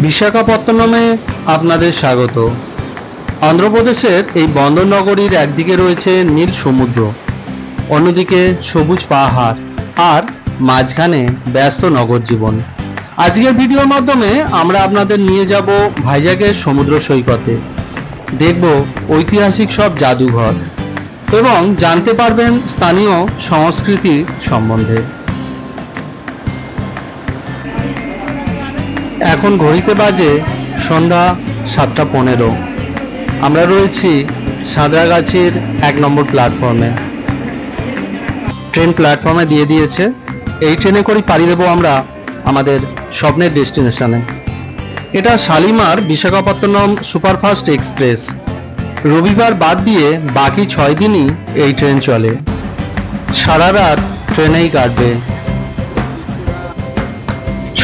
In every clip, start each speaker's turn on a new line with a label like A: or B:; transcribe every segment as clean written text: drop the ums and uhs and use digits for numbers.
A: বিশাখাপত্তনমে আপনাদের স্বাগত। অন্ধ্রপ্রদেশের এই বন্দর নগরীর একদিকে রয়েছে নীল সমুদ্র, অন্যদিকে সবুজ পাহাড় আর মাঝখানে ব্যস্ত নগর জীবন। আজকের ভিডিওর মাধ্যমে আমরা আপনাদের নিয়ে যাব ভাইজ্যাগের সমুদ্র সৈকতে, দেখব ঐতিহাসিক সব জাদুঘর এবং জানতে পারবেন স্থানীয় সংস্কৃতি সম্বন্ধে। এখন ঘড়িতে বাজে সন্ধ্যা 7:15। আমরা রয়েছি সাঁতরাগাছির 1 নম্বর প্ল্যাটফর্মে। ট্রেন প্ল্যাটফর্মে দিয়ে দিয়েছে। এই ট্রেনে করে পাড়ি দেবো আমরা আমাদের স্বপ্নের ডেস্টিনেশনে। এটা শালিমার বিশাখাপত্তনম সুপারফাস্ট এক্সপ্রেস। রবিবার বাদ দিয়ে বাকি 6 দিনই এই ট্রেন চলে। সারা রাত ট্রেনেই কাটবে।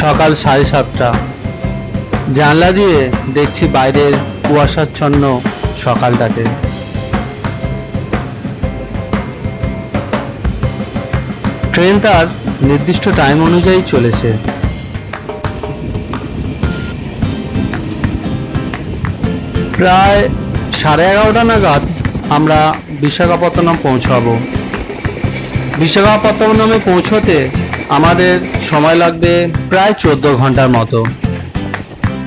A: সকাল 7:30। জানলা দিয়ে দেখছি বাইরের কুয়াশাচ্ছন্ন সকালটাকে। ট্রেন তার নির্দিষ্ট টাইম অনুযায়ী চলেছে। প্রায় 11:30 নাগাদ আমরা বিশাখাপত্তনম পৌঁছাবো। বিশাখাপত্তনমে পৌঁছতে আমাদের সময় লাগবে প্রায় 14 ঘন্টার মতো।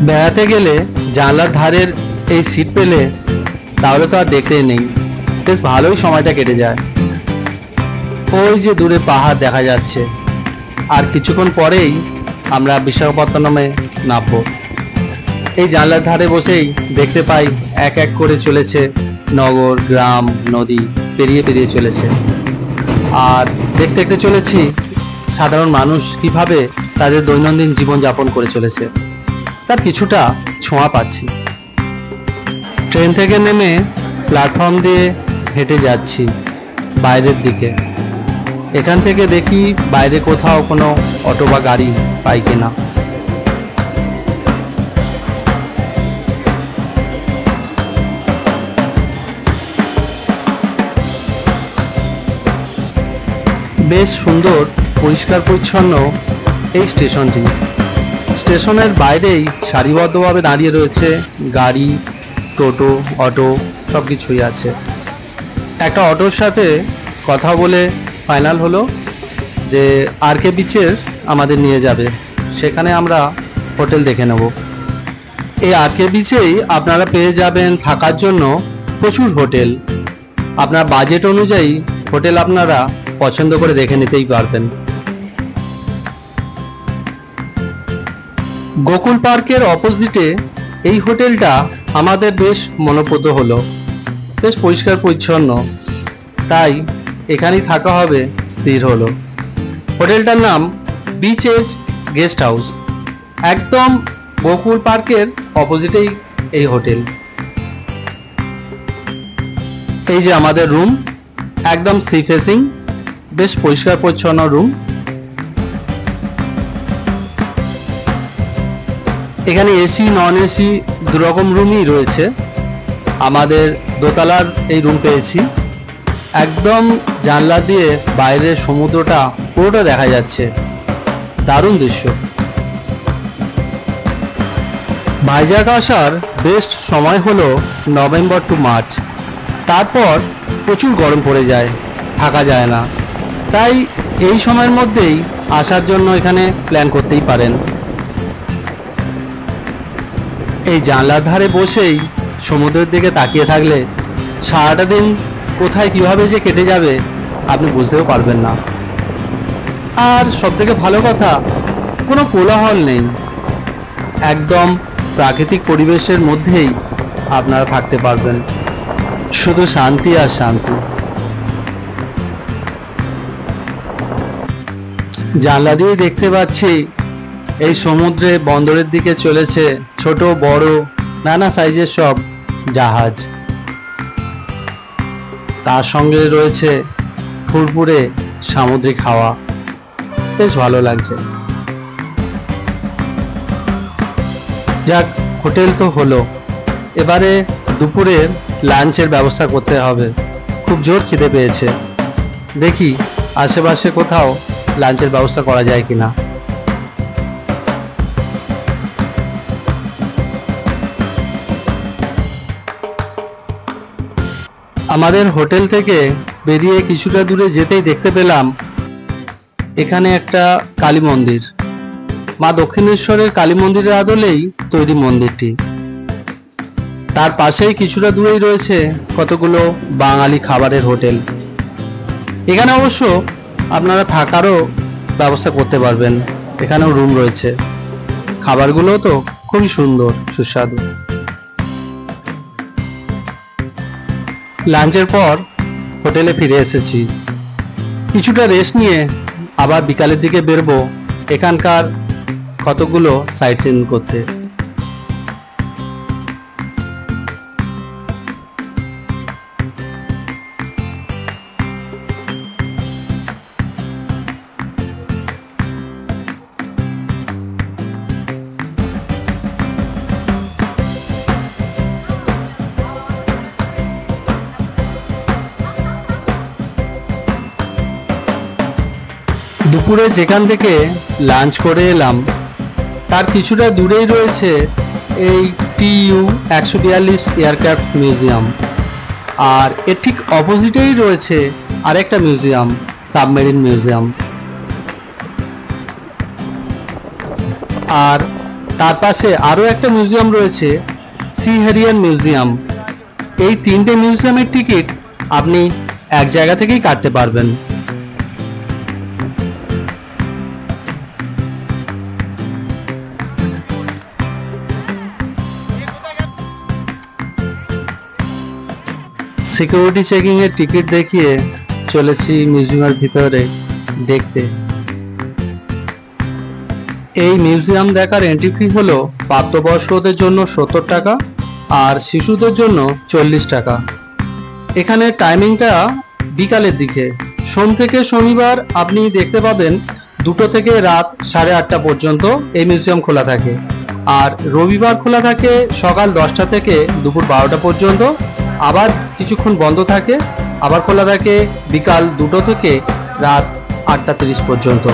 A: বেড়াতে গেলে জানলার ধারের এই সিট পেলে তাহলে তো আর দেখতেই নেই, বেশ ভালোই সময়টা কেটে যায়। ওই যে দূরে পাহাড় দেখা যাচ্ছে, আর কিছুক্ষণ পরেই আমরা বিশাখাপত্তনমে নামবো। এই জানলার ধারে বসেই দেখতে পাই এক এক করে চলেছে নগর, গ্রাম, নদী পেরিয়ে পেরিয়ে চলেছে। আর দেখতে দেখতে চলেছি সাধারণ মানুষ কিভাবে তাদের দৈনন্দিন জীবনযাপন করে চলেছে, তার কিছুটা ছোঁয়া পাচ্ছি। ট্রেন থেকে নেমে প্ল্যাটফর্ম দিয়ে হেঁটে যাচ্ছি বাইরের দিকে। এখান থেকে দেখি বাইরে কোথাও কোনো অটো বা গাড়ি পাই কিনা। বেশ সুন্দর পরিষ্কার পরিচ্ছন্ন এই স্টেশনটি। স্টেশনের বাইরেই সারিবদ্ধভাবে দাঁড়িয়ে রয়েছে গাড়ি, টোটো, অটো সব কিছুই আছে। একটা অটোর সাথে কথা বলে ফাইনাল হলো যে আরকে বিচের আমাদের নিয়ে যাবে, সেখানে আমরা হোটেল দেখে নেব। এই আরকে বিচেই আপনারা পেয়ে যাবেন থাকার জন্য প্রচুর হোটেল। আপনার বাজেট অনুযায়ী হোটেল আপনারা পছন্দ করে দেখে নিতেই পারবেন। গোকুল পার্কের অপোজিটে এই হোটেলটা আমাদের বেশ মনোপ্রদ হলো। বেশ পরিষ্কার পরিচ্ছন্ন, তাই এখানেই থাকা হবে স্থির হলো। হোটেলটার নাম বিচ এজ গেস্ট হাউস। একদম গোকুল পার্কের অপোজিটেই এই হোটেল। এই যে আমাদের রুম, একদম সি ফেসিং, বেশ পরিষ্কার পরিচ্ছন্ন রুম। এখানে এসি, নন এসি দুরকম রুমই রয়েছে। আমাদের দোতলার এই রুম পেয়েছি। একদম জানলা দিয়ে বাইরের সমুদ্রটা পুরোটা দেখা যাচ্ছে। দারুণ দৃশ্য। ভাইজ্যাগ আসার বেস্ট সময় হলো নভেম্বর টু মার্চ। তারপর প্রচুর গরম পড়ে যায়, থাকা যায় না। তাই এই সময়ের মধ্যেই আসার জন্য এখানে প্ল্যান করতেই পারেন। এই জানলার ধারে বসেই সমুদ্রের দিকে তাকিয়ে থাকলে সারাটা দিন কোথায় কিভাবে যে কেটে যাবে আপনি বুঝতেও পারবেন না। আর সবথেকে ভালো কথা, কোনো কোলাহল নেই। একদম প্রাকৃতিক পরিবেশের মধ্যেই আপনারা থাকতে পারবেন। শুধু শান্তি আর শান্তি। জানলা দিয়ে দেখতে পাচ্ছি এই সমুদ্রে বন্দরের দিকে চলেছে ছোট বড় নানা সাইজের সব জাহাজ। তার সঙ্গে রয়েছে ফুরফুরে সামুদ্রিক হাওয়া। বেশ ভালো লাগছে। যাক, হোটেল তো হলো, এবারে দুপুরে লাঞ্চের ব্যবস্থা করতে হবে। খুব জোর খিদে পেয়েছে, দেখি আশেপাশে কোথাও লাঞ্চের ব্যবস্থা করা যায় কিনা। আমাদের হোটেল থেকে বেরিয়ে কিছুটা দূরে যেতেই দেখতে পেলাম এখানে একটা কালী মন্দির। মা দক্ষিণেশ্বরের কালী মন্দিরের আদলেই তৈরি মন্দিরটি। তার পাশেই কিছুটা দূরেই রয়েছে কতগুলো বাঙালি খাবারের হোটেল। এখানে অবশ্য আপনারা থাকারও ব্যবস্থা করতে পারবেন, এখানেও রুম রয়েছে। খাবারগুলো তো খুবই সুন্দর সুস্বাদু। লাঞ্চের পর হোটেলে ফিরে এসেছি, কিছুটা রেস্ট নিয়ে আবার বিকালের দিকে বেরোবো এখানকার কতগুলো সাইট সিন করতে। দুপুরে যেখান থেকে লাঞ্চ করে এলাম তার কিছুটা দূরেই রয়েছে এই TU 142 এয়ারক্রাফট মিউজিয়াম, আর এর ঠিক অপোজিটেই রয়েছে আরেকটা মিউজিয়াম, সাবমেরিন মিউজিয়াম। আর তার পাশে আরও একটা মিউজিয়াম রয়েছে, সি হ্যারিয়ান মিউজিয়াম। এই তিনটে মিউজিয়ামের টিকিট আপনি এক জায়গা থেকেই কাটতে পারবেন। সিকিউরিটি চেকিং এর টিকিট দেখিয়ে চলেছি মিউজিয়ামের ভিতরে দেখতে। এই মিউজিয়াম দেখার এন্ট্রি ফি হলো প্রাপ্তবয়স্কদের জন্য 70 টাকা আর শিশুদের জন্য 40 টাকা। এখানে টাইমিংটা বিকালের দিকে, সোম থেকে শনিবার আপনি দেখতে পাবেন 2টো থেকে রাত 8:30 পর্যন্ত এই মিউজিয়াম খোলা থাকে, আর রবিবার খোলা থাকে সকাল 10টা থেকে দুপুর 12টা পর্যন্ত। আবার কিছুক্ষণ বন্ধ থাকে, আবার খোলা থাকে বিকাল 2টো থেকে রাত 8:30 পর্যন্ত।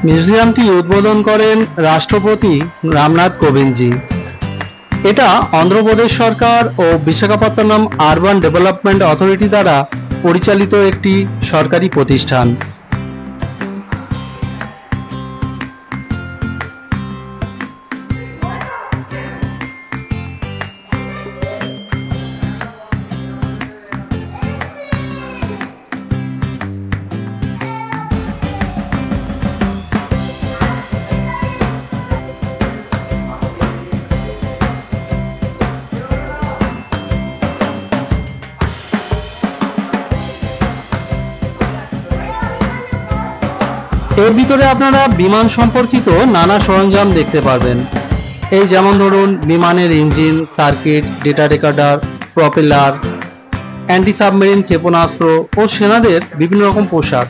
A: মিউজিয়ামটি উদ্বোধন করেন রাষ্ট্রপতি রামনাথ কোবিন্দজি। এটা অন্ধ্রপ্রদেশ সরকার ও বিশাখাপত্তনম আরবান ডেভেলপমেন্ট অথরিটি দ্বারা পরিচালিত একটি সরকারি প্রতিষ্ঠান। এর ভিতরে আপনারা বিমান সম্পর্কিত নানা সরঞ্জাম দেখতে পারবেন। এই যেমন ধরুন বিমানের engine, circuit, data recorder, propeller, anti submarine ক্ষেপণাস্ত্র ও সেনাদের বিভিন্ন রকম পোশাক।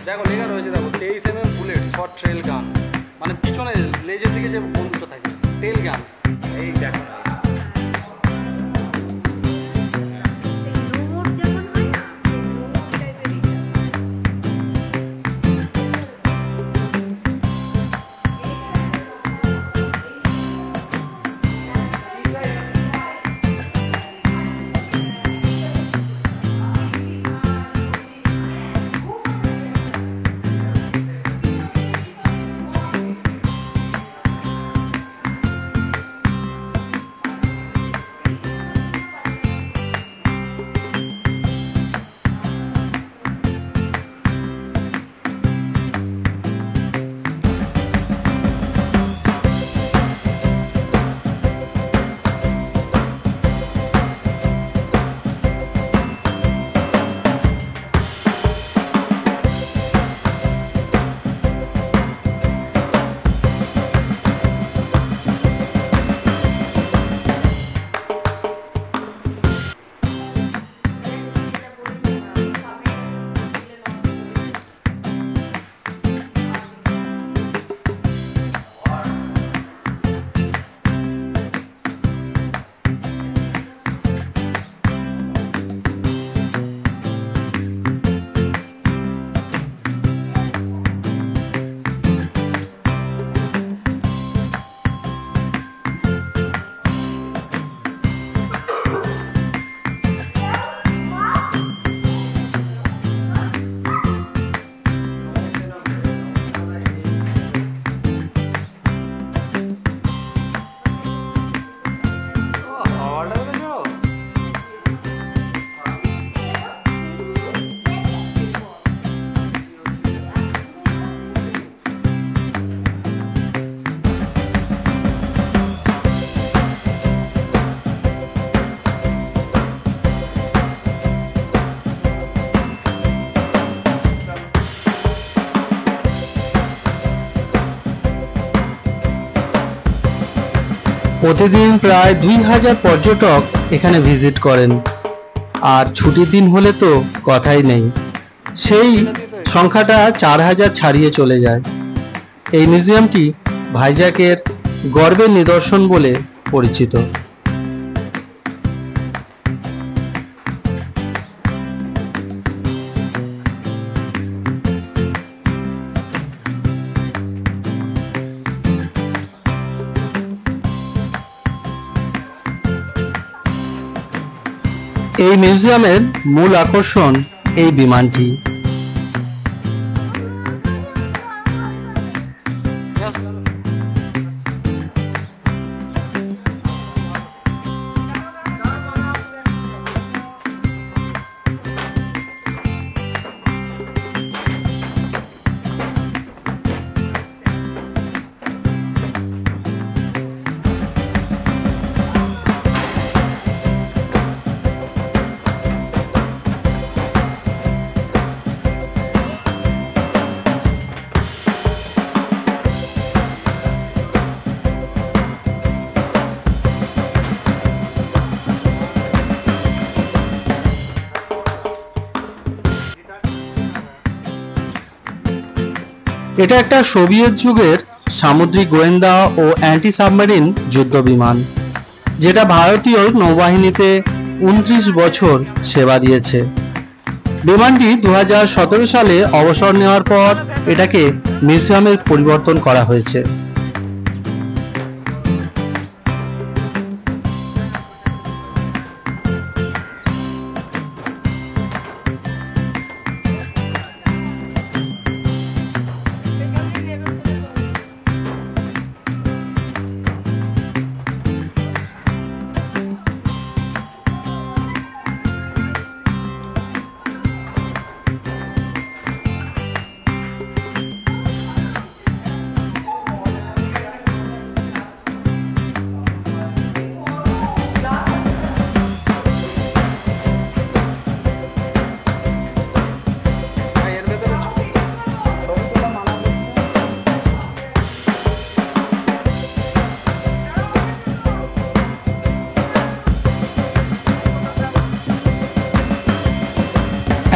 B: দেখো লেখা রয়েছে, দেখো 23mm বুলেটস ফর ট্রেল গান, মানে পিছনে লেজের দিকে যে বন্দুকটা থাকে ট্রেল গান। এই দেখো
A: প্রতিদিন প্রায় 2000 পর্যটক এখানে ভিজিট করেন, আর ছুটির দিন হলে তো কথাই নেই, সেই সংখ্যাটা 4000 ছাড়িয়ে চলে যায়। এই মিউজিয়ামটি ভাইজ্যাকের গর্বের নিদর্শন বলে পরিচিত। এই মিউজিয়ামের মূল আকর্ষণ এই বিমানটি। এটা একটা সোভিয়েত যুগের সামুদ্রিক গোয়েন্দা ও অ্যান্টি সাবমেরিন যুদ্ধ বিমান, যেটা ভারতীয় নৌবাহিনীতে 29 বছর সেবা দিয়েছে। বিমানটি 2017 সালে অবসর নেওয়ার পর এটাকে মিউজিয়ামে পরিবর্তন করা হয়েছে।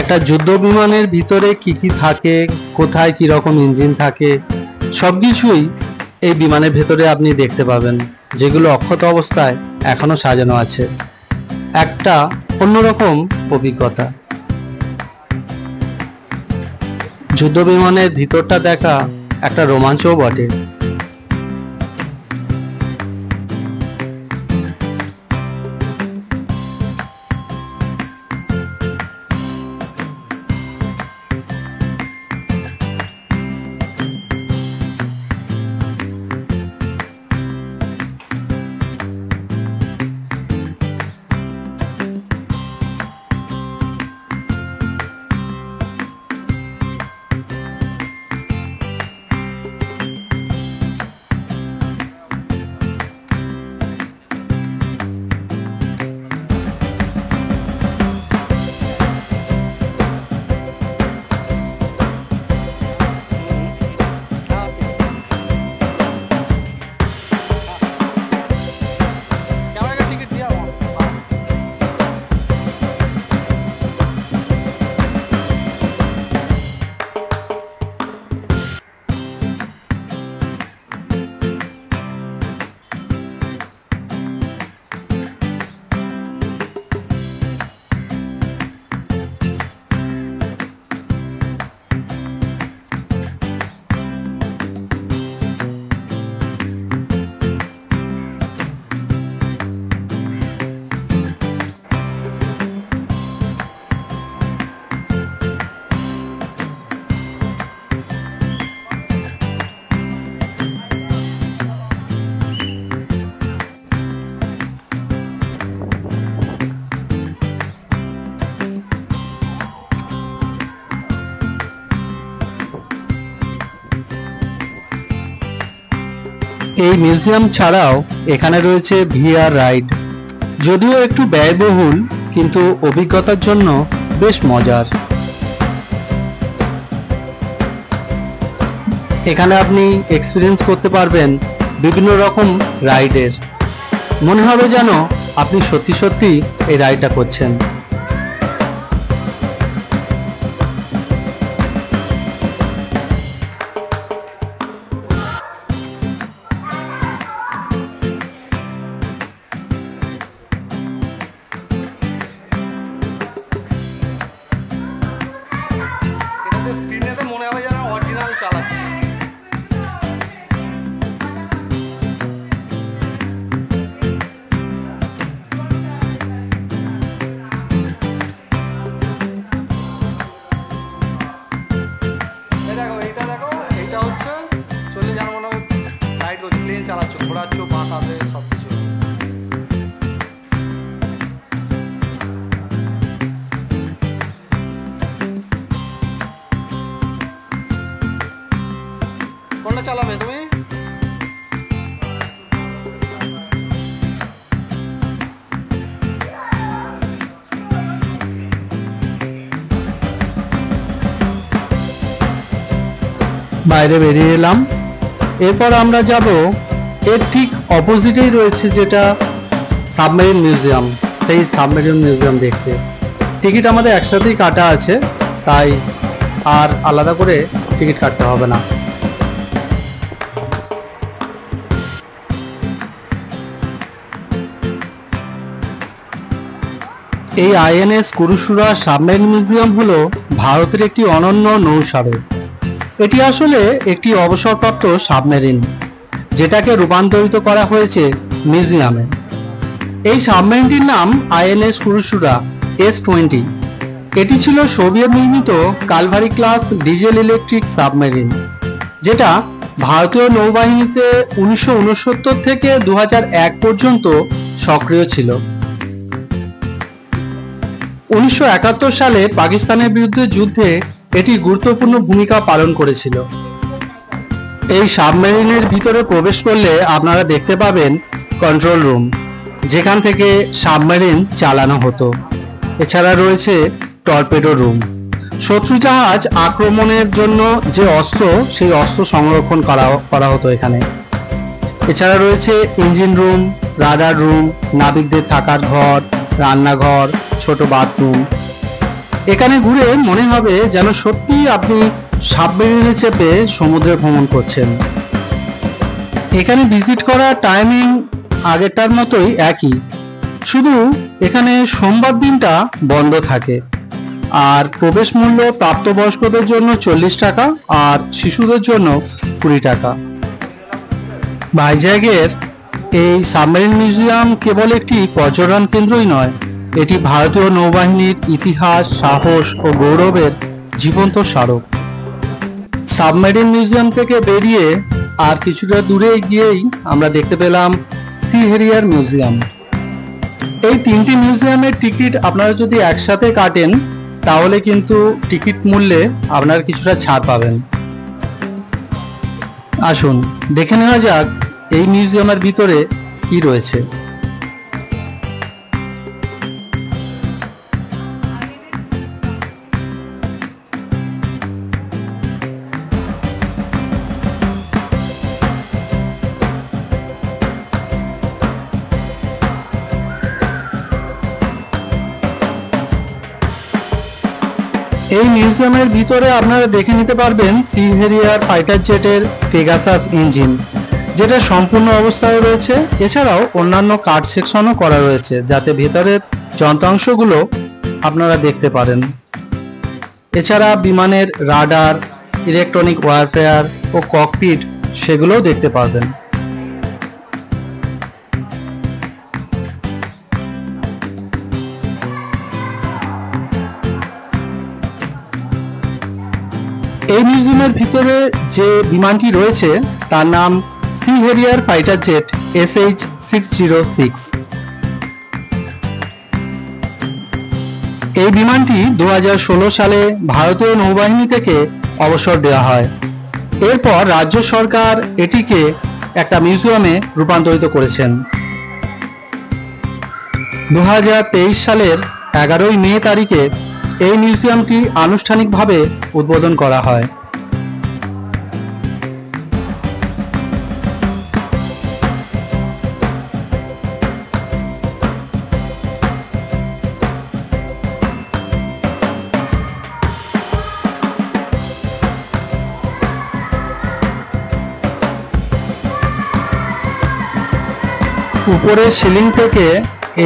A: একটা যুদ্ধ বিমানের ভিতরে কি কি থাকে, কোথায় কি রকম ইঞ্জিন থাকে, সবকিছুই এই বিমানের ভেতরে আপনি দেখতে পাবেন, যেগুলো অক্ষত অবস্থায় এখনো সাজানো আছে। একটা অন্যরকম অভিজ্ঞতা। যুদ্ধ বিমানের ভিতরটা দেখা একটা রোমাঞ্চও বটে। এই মিউজিয়াম ছাড়াও এখানে রয়েছে ভিআর রাইড, যদিও একটু ব্যয়বহুল কিন্তু অভিজ্ঞতার জন্য বেশ মজার। এখানে আপনি এক্সপিরিয়েন্স করতে পারবেন বিভিন্ন রকম রাইডের। মনে হবে যেন আপনি সত্যি সত্যি এই রাইডটা করছেন।
B: স্ক্রিনেতে মনে হবে যেন অরিজিনাল চালাচ্ছি। দেখো এইটা, দেখো এইটা হচ্ছে চলে যেন মনে হয় রাইড করছো, প্লেন চালাচ্ছ, ঘোরাচ্ছ, বাঁকাবে সব কিছু। কোনটা চালাবে তুমি?
A: বাইরে বেরিয়ে এলাম। এরপর আমরা যাব এর ঠিক অপোজিটেই রয়েছে যেটা সাবমেরিন মিউজিয়াম, সেই সাবমেরিন মিউজিয়াম দেখতে। টিকিট আমাদের একসাথেই কাটা আছে, তাই আর আলাদা করে টিকিট কাটতে হবে না। এই আইএনএস কুরুসুরা সাবমেরিন মিউজিয়াম হলো ভারতের একটি অনন্য নৌসাগর। এটি আসলে একটি অবসরপ্রাপ্ত সাবমেরিন, যেটাকে রূপান্তরিত করা হয়েছে মিউজিয়ামে। এই সাবমেরিনটির নাম আইএনএস কুরুসুরা S-20। এটি ছিল সোভিয়েত নির্মিত Kalvari class diesel electric submarine, যেটা ভারতীয় নৌবাহিনীতে 1969 থেকে 2001 পর্যন্ত সক্রিয় ছিল। 1971 সালে পাকিস্তানের বিরুদ্ধে যুদ্ধে এটি গুরুত্বপূর্ণ ভূমিকা পালন করেছিল। এই সাবমেরিনের ভিতরে প্রবেশ করলে আপনারা দেখতে পাবেন কন্ট্রোল রুম, যেখান থেকে সাবমেরিন চালানো হতো। এছাড়া রয়েছে টর্পেডো রুম, শত্রু জাহাজ আক্রমণের জন্য যে অস্ত্র, সেই অস্ত্র সংরক্ষণ করা হতো এখানে। এছাড়া রয়েছে ইঞ্জিন রুম, রাডার রুম, নাবিকদের থাকার ঘর, রান্নাঘর, ছোট বাথরুম। এখানে ঘুরে মনে হবে যেন সত্যি আপনি সাবমেরিনে চেপে সমুদ্রে ভ্রমণ করছেন। এখানে ভিজিট করার টাইমিং আগেরটার মতোই একই, শুধু এখানে সোমবার দিনটা বন্ধ থাকে। আর প্রবেশ মূল্য প্রাপ্তবয়স্কদের জন্য 40 টাকা আর শিশুদের জন্য 20 টাকা। ভাইজ্যাগের এই সাবমেরিন মিউজিয়াম কেবল একটি পর্যটন কেন্দ্রই নয়, এটি ভারতীয় নৌবাহিনীর ইতিহাস, সাহস ও গৌরবের জীবন্ত স্মারক। সাবমেরিন মিউজিয়াম থেকে বেরিয়ে আর কিছুটা দূরে গিয়েই আমরা দেখতে পেলাম সি হেরিয়ার মিউজিয়াম। এই তিনটি মিউজিয়ামের টিকিট আপনারা যদি একসাথে কাটেন, তাহলে কিন্তু টিকিট মূল্যে আপনারা কিছুটা ছাড় পাবেন। আসুন দেখে নেওয়া যাক এই মিউজিয়ামের ভিতরে কি রয়েছে। এই মিউজিয়ামের ভিতরে আপনারা দেখে নিতে পারবেন সি হেরিয়ার ফাইটার জেটের পেগাসাস ইঞ্জিন, যেটা সম্পূর্ণ অবস্থায় রয়েছে। এছাড়াও অন্যান্য কাট সেকশনও করা রয়েছে, যাতে ভেতরের যন্ত্রাংশগুলো আপনারা দেখতে পারেন। এছাড়া বিমানের রাডার, ইলেকট্রনিক ওয়ারফেয়ার ও ককপিট, সেগুলোও দেখতে পারবেন। এই মিউজিয়ামের ভিতরে যে বিমানটি রয়েছে তার নাম C Harrier fighter jet SH-606। এই বিমানটি 2016 সালে ভারতীয় নৌবাহিনী থেকে অবসর দেওয়া হয়। এরপর রাজ্য সরকার এটিকে একটা মিউজিয়ামে রূপান্তরিত করেছেন। 2023 সালের 11 মে তারিখে এই মিউজিয়ামটি আনুষ্ঠানিকভাবে উদ্বোধন করা হয়। উপরের সিলিং থেকে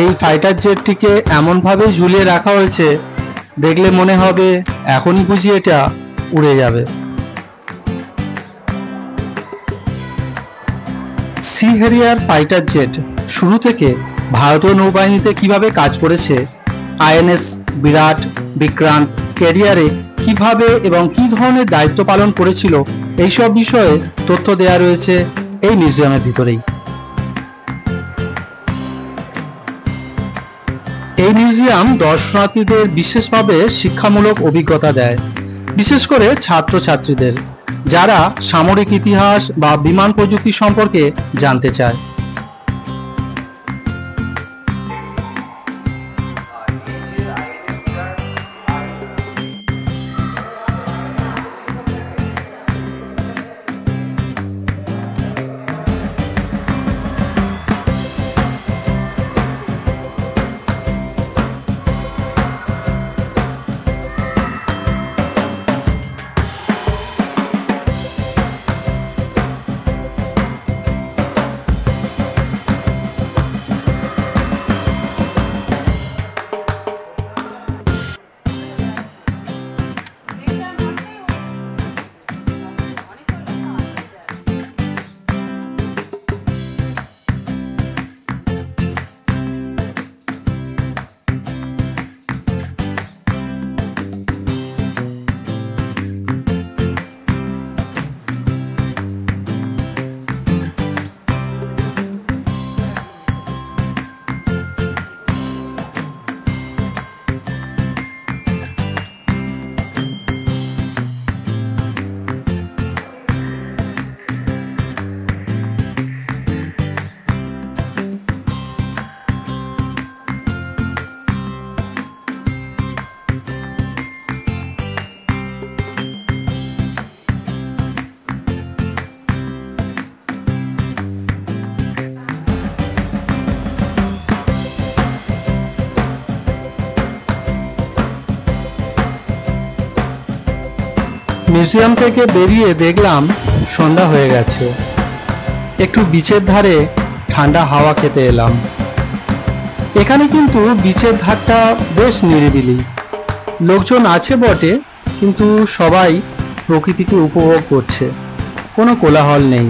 A: এই ফাইটার জেটটিকে এমনভাবে ঝুলিয়ে রাখা হয়েছে, দেখলে মনে হবে এখনই বুঝি এটা উড়ে যাবে। সি হেরিয়ার ফাইটার জেট শুরু থেকে ভারতীয় নৌবাহিনীতে কিভাবে কাজ করেছে, আইএনএস বিরাট, বিক্রান্ত ক্যারিয়ারে কিভাবে এবং কি ধরনের দায়িত্ব পালন করেছিল, এইসব বিষয়ে তথ্য দেওয়া রয়েছে এই মিউজিয়ামের ভিতরেই। এই মিউজিয়াম দর্শনার্থীদের বিশেষভাবে শিক্ষামূলক অভিজ্ঞতা দেয়, বিশেষ করে ছাত্রছাত্রীদের, যারা সামরিক ইতিহাস বা বিমান প্রযুক্তি সম্পর্কে জানতে চায়। মিউজিয়াম থেকে বেরিয়ে দেখলাম সন্ধ্যা হয়ে গেছে। একটু বিচের ধারে ঠান্ডা হাওয়া খেতে এলাম। এখানে কিন্তু বিচের ধারটা বেশ নিরিবিলি, লোকজন আছে বটে, কিন্তু সবাই প্রকৃতিকে উপভোগ করছে, কোনো কোলাহল নেই।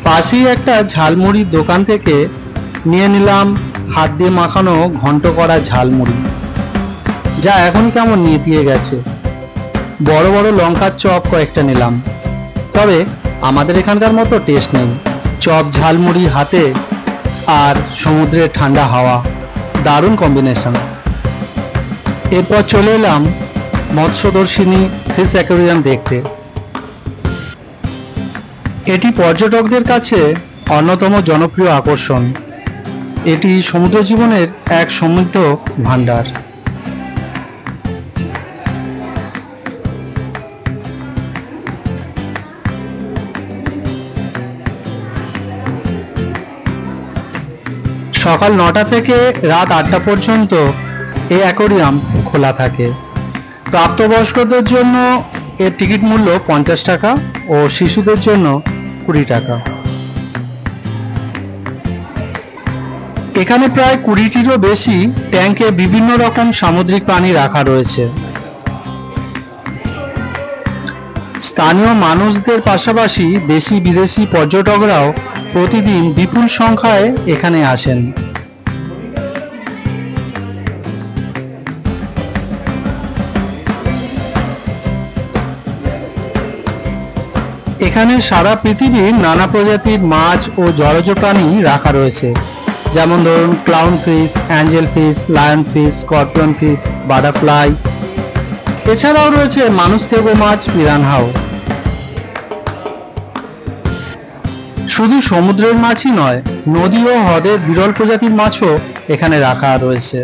A: পাশেই একটা ঝালমুড়ির দোকান থেকে নিয়ে নিলাম হাত দিয়ে মাখানো ঘন্ট করা ঝালমুড়ি, যা এখন কেমন নিয়ে গেছে। বড় বড় লঙ্কার চপ কয়েকটা নিলাম, তবে আমাদের এখানকার মতো টেস্ট নেই। চপ ঝালমুড়ি হাতে আর সমুদ্রের ঠান্ডা হাওয়া, দারুণ কম্বিনেশন। এরপর চলে এলাম মৎস্যদর্শিনী ফিশ অ্যাকোয়ারিয়াম দেখতে। এটি পর্যটকদের কাছে অন্যতম জনপ্রিয় আকর্ষণ। এটি সমুদ্র জীবনের এক সমৃদ্ধ ভাণ্ডার। সকাল 9টা থেকে রাত 8টা পর্যন্ত এই অ্যাকোয়ারিয়াম খোলা থাকে। প্রাপ্তবয়স্কদের জন্য এর টিকিট মূল্য 50 টাকা ও শিশুদের জন্য 20 টাকা। এখানে প্রায় 20টিরও বেশি ট্যাঙ্কে বিভিন্ন রকম সামুদ্রিক প্রাণী রাখা রয়েছে। স্থানীয় মানুষদের পাশাপাশি দেশি বিদেশি পর্যটকরাও প্রতিদিন বিপুল সংখ্যায় এখানে আসেন। এখানে সারা পৃথিবীর নানা প্রজাতির মাছ ও জলজ প্রাণী রাখা রয়েছে, যেমন ধরুন clown fish, Angel fish, lion fish, scorpion fish, butterfly. এছাড়াও রয়েছে মানুষ খেকো মাছ, পিরানহাও। শুধু সমুদ্রের মাছই নয়, নদী ও হ্রদের বিরল প্রজাতির মাছও এখানে রাখা রয়েছে।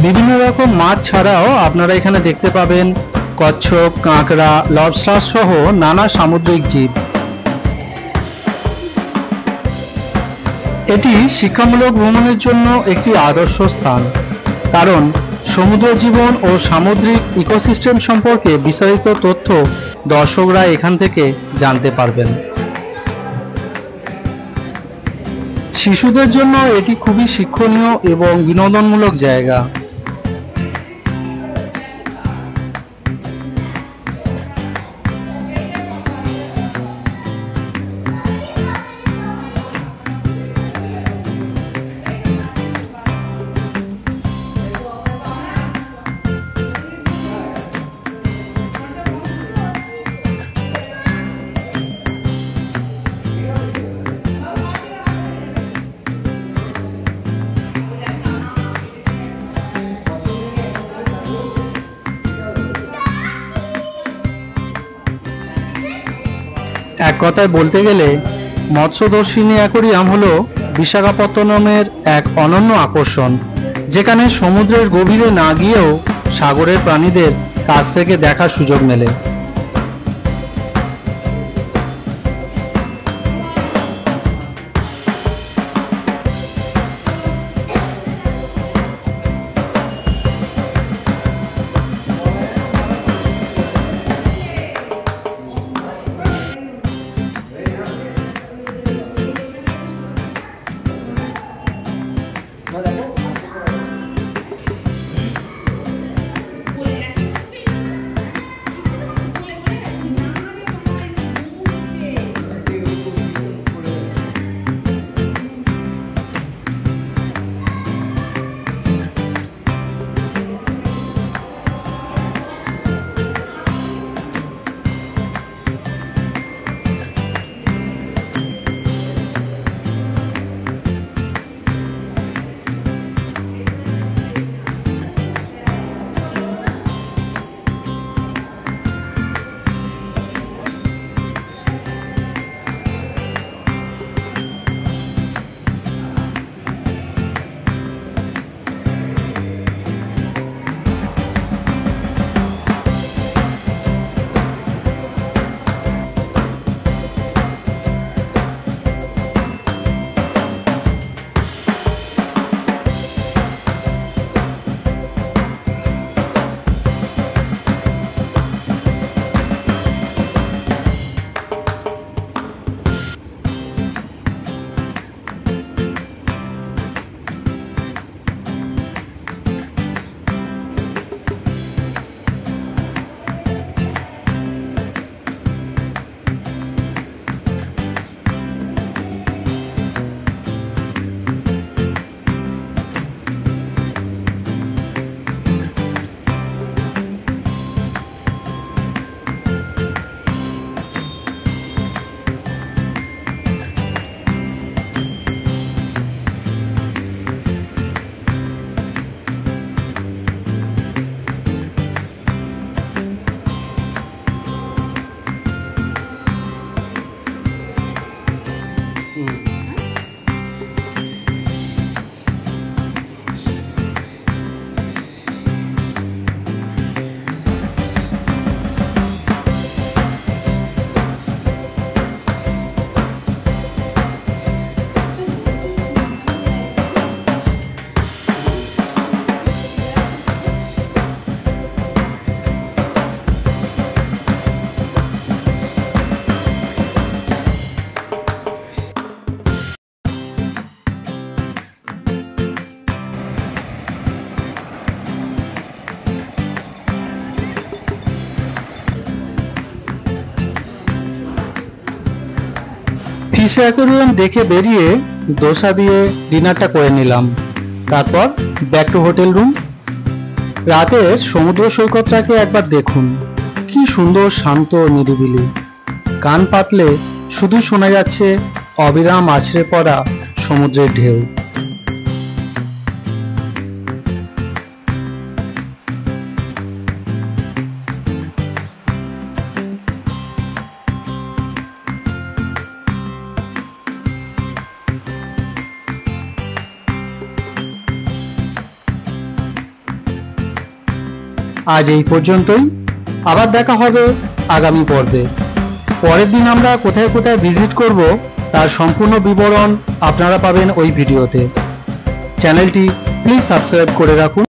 A: বিভিন্ন রকম মাছ ছাড়াও আপনারা এখানে দেখতে পাবেন কচ্ছপ, কাঁকড়া, লবস্টার সহ নানা সামুদ্রিক জীব। এটি শিক্ষামূলক ভ্রমণের জন্য একটি আদর্শ স্থান, কারণ সমুদ্র জীবন ও সামুদ্রিক ইকোসিস্টেম সম্পর্কে বিস্তারিত তথ্য দর্শকরা এখান থেকে জানতে পারবেন। শিশুদের জন্য এটি খুবই শিক্ষণীয় এবং বিনোদনমূলক জায়গা। এক কথায় বলতে গেলে মৎস্যদর্শিনী অ্যাকোয়ারিয়াম হলো বিশাখাপত্তনমের এক অনন্য আকর্ষণ, যেখানে সমুদ্রের গভীরে না গিয়েও সাগরের প্রাণীদের কাছ থেকে দেখার সুযোগ মেলে। ফিশ অ্যাকোয়ারিয়াম দেখে বেরিয়ে দোসা দিয়ে ডিনারটা করে নিলাম, তারপর ব্যাক টু হোটেল রুম। রাতের সমুদ্র সৈকতটাকে একবার দেখুন, কি সুন্দর শান্ত নিরিবিলি। কান পাতলে শুধু শোনা যাচ্ছে অবিরাম আছড়ে পড়া সমুদ্রের ঢেউ। আজ এই পর্যন্তই। আবার দেখা হবে আগামী পর্বে। পরের দিন আমরা কোথায় কোথায় ভিজিট করব তার সম্পূর্ণ বিবরণ আপনারা পাবেন ওই ভিডিওতে। চ্যানেলটি প্লিজ সাবস্ক্রাইব করে রাখুন।